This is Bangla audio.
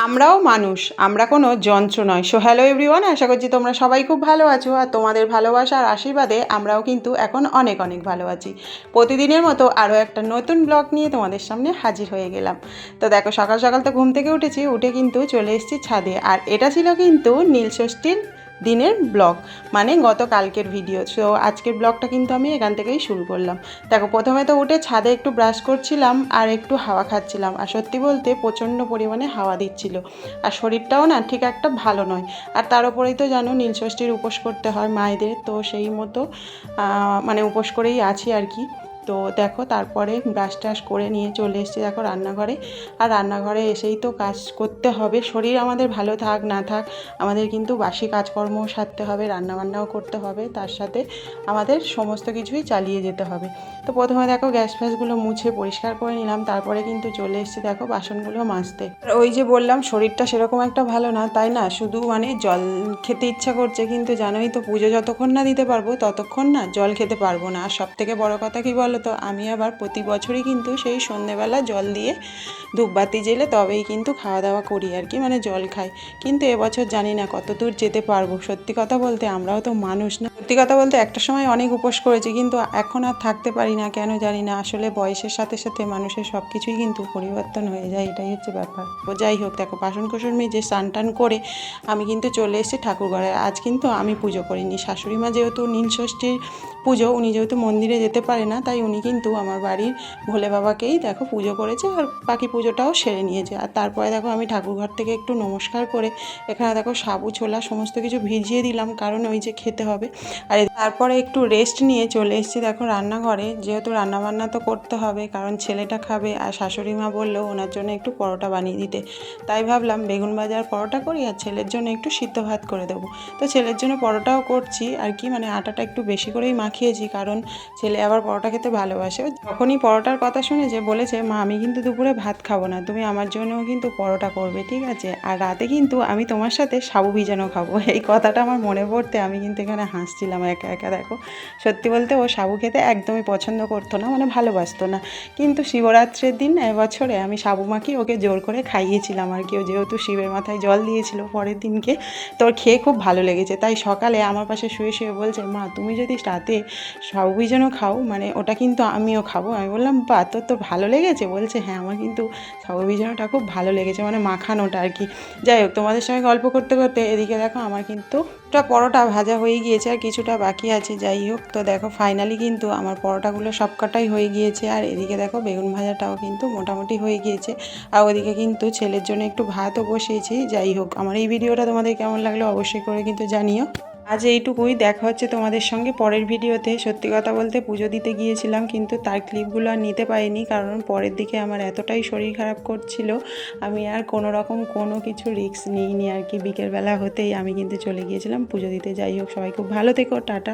আমরাও মানুষ, আমরা কোনো যন্ত্র নয়। সো হ্যালো এভরিওয়ান, আশা করছি তোমরা সবাই খুব ভালো আছো। আর তোমাদের ভালোবাসা আর আশীর্বাদে আমরাও কিন্তু এখন অনেক অনেক ভালো আছি। প্রতিদিনের মতো আরও একটা নতুন ব্লগ নিয়ে তোমাদের সামনে হাজির হয়ে গেলাম। তো দেখো, সকাল সকাল তো ঘুম থেকে উঠেছি, উঠে কিন্তু চলে এসেছি ছাদে। আর এটা ছিল কিন্তু নীলষষ্ঠীর দিনের ব্লগ, মানে গতকালকের ভিডিও। সো আজকের ব্লগটা কিন্তু আমি এখান থেকেই শুরু করলাম। দেখো, প্রথমে তো উঠে ছাদে একটু ব্রাশ করছিলাম আর একটু হাওয়া খাচ্ছিলাম। আর সত্যি বলতে প্রচণ্ড পরিমাণে হাওয়া দিচ্ছিল, আর শরীরটাও না ঠিক একটা ভালো নয়। আর তার উপরেই তো জানো নীলষষ্ঠীর উপোস করতে হয় মায়েদের, তো সেই মতো মানে উপোস করেই আছি আর কি। তো দেখো, তারপরে ব্রাশ টাশ করে নিয়ে চলে এসেছি দেখো রান্নাঘরে। আর রান্নাঘরে এসেই তো কাজ করতে হবে, শরীর আমাদের ভালো থাক না থাক আমাদের কিন্তু বাসি কাজকর্মও সারতে হবে, রান্নাবান্নাও করতে হবে, তার সাথে আমাদের সমস্ত কিছুই চালিয়ে যেতে হবে। তো প্রথমে দেখো গ্যাস ফ্যাসগুলো মুছে পরিষ্কার করে নিলাম, তারপরে কিন্তু চলে এসেছি দেখো বাসনগুলো মাজতে। আর ওই যে বললাম শরীরটা সেরকম একটা ভালো না, তাই না শুধু মানে জল খেতে ইচ্ছা করছে, কিন্তু জানোই তো পুজো যতক্ষণ না দিতে পারবো ততক্ষণ না জল খেতে পারবো না। আর সব থেকে বড়ো কথা কি বলো তো, আমি আবার প্রতি বছরই কিন্তু সেই সন্ধেবেলা জল দিয়ে ধূপবাতি জেলে তবেই কিন্তু খাওয়া দাওয়া করি আর কি, মানে জল খাই। কিন্তু এবছর জানি না কত দূর যেতে পারবো। সত্যি কথা বলতে আমরাও তো মানুষ না। সত্যি কথা বলতে একটা সময় অনেক উপোস করেছি, কিন্তু এখন আর থাকতে পারি না, কেন জানি না। আসলে বয়সের সাথে সাথে মানুষের সব কিছুই কিন্তু পরিবর্তন হয়ে যায়, এটাই হচ্ছে ব্যাপার। তো যাই হোক, দেখো বাসন কোসন মেজে স্নান টান করে আমি কিন্তু চলে এসেছি ঠাকুরঘরে। আজ কিন্তু আমি পুজো করিনি। শাশুড়ি মা যেহেতু নীলষষ্ঠীর পুজো, উনি যেহেতু মন্দিরে যেতে পারে না, তাই উনি কিন্তু আমার বাড়ির ভোলে বাবাকেই দেখো পুজো করেছে, আর বাকি পুজোটাও সেরে নিয়েছে। আর তারপরে দেখো আমি ঠাকুরঘর থেকে একটু নমস্কার করে এখানে দেখো সাবু ছোলা সমস্ত কিছু ভিজিয়ে দিলাম, কারণ ওই যে খেতে হবে। আর তারপরে একটু রেস্ট নিয়ে চলে এসেছি দেখো রান্নাঘরে, যেহেতু রান্নাবান্না তো করতে হবে, কারণ ছেলেটা খাবে। আর শাশুড়ি মা বললো ওনার জন্য একটু পরোটা বানিয়ে দিতে, তাই ভাবলাম বেগুন ভাজার পরোটা করি আর ছেলের জন্য একটু সিদ্ধ ভাত করে দেবো। তো ছেলের জন্য পরোটাও করছি আর কি, মানে আটাটা একটু বেশি করেই মাখিয়েছি, কারণ ছেলে আবার পরোটা খেতে ভালোবাসে। যখনই পরোটার কথা শুনেছে বলেছে, মা আমি কিন্তু দুপুরে ভাত খাবো না, তুমি আমার জন্যও কিন্তু পরোটা করবে, ঠিক আছে? আর রাতে কিন্তু আমি তোমার সাথে সাবু ভিজানো খাবো। এই কথাটা আমার মনে পড়তে আমি কিন্তু এখানে হাসছিলাম একা একা। দেখো, সত্যি বলতে ও সাবু খেতে একদমই পছন্দ করতো না, মানে ভালোবাসতো না। কিন্তু শিবরাত্রির দিন এবছরে আমি সাবু মাখি ওকে জোর করে খাইয়েছিলাম আর কি। ও যেহেতু শিবের মাথায় জল দিয়েছিল পরের দিনকে, তোর খেয়ে খুব ভালো লেগেছে। তাই সকালে আমার পাশে শুয়ে শুয়ে বলছে, মা তুমি যদি রাতে সাবু ভিজানো খাও, মানে ওটা কিন্তু আমিও খাবো। আমি বললাম, বা তোর তো ভালো লেগেছে? বলছে হ্যাঁ, আমার কিন্তু সাবু ভিজানোটা খুব ভালো লেগেছে, মানে মাখানোটা আর কি। যাই হোক, তোমাদের সঙ্গে গল্প করতে করতে এদিকে দেখো আমার কিন্তু একটা পরোটা ভাজা হয়ে গিয়েছে আর কিছুটা বাকি আছে। যাই হোক, তো দেখো ফাইনালি কিন্তু আমার পরোটাগুলো সবকটাই হয়ে গিয়েছে। আর এদিকে দেখো বেগুন ভাজাটাও কিন্তু মোটামুটি হয়ে গিয়েছে। আর ওদিকে কিন্তু ছেলের জন্য একটু ভাতও বসিয়েছি। যাই হোক, আমার এই ভিডিওটা তোমাদের কেমন লাগলো অবশ্যই করে কিন্তু জানিও। আজ এইটুকুই, দেখা হচ্ছে তোমাদের সঙ্গে পরের ভিডিওতে। সত্যি কথা বলতে পুজো দিতে গিয়েছিলাম, কিন্তু তার ক্লিপগুলো আর নিতে পারিনি, কারণ পরের দিকে আমার এতটাই শরীর খারাপ করছিল, আমি আর কোনো কিছু রিস্ক নিইনি আর কি। বিকেলবেলা হতেই আমি কিন্তু চলে গিয়েছিলাম পুজো দিতে। যাই হোক, সবাই খুব ভালো থেকো, টাটা।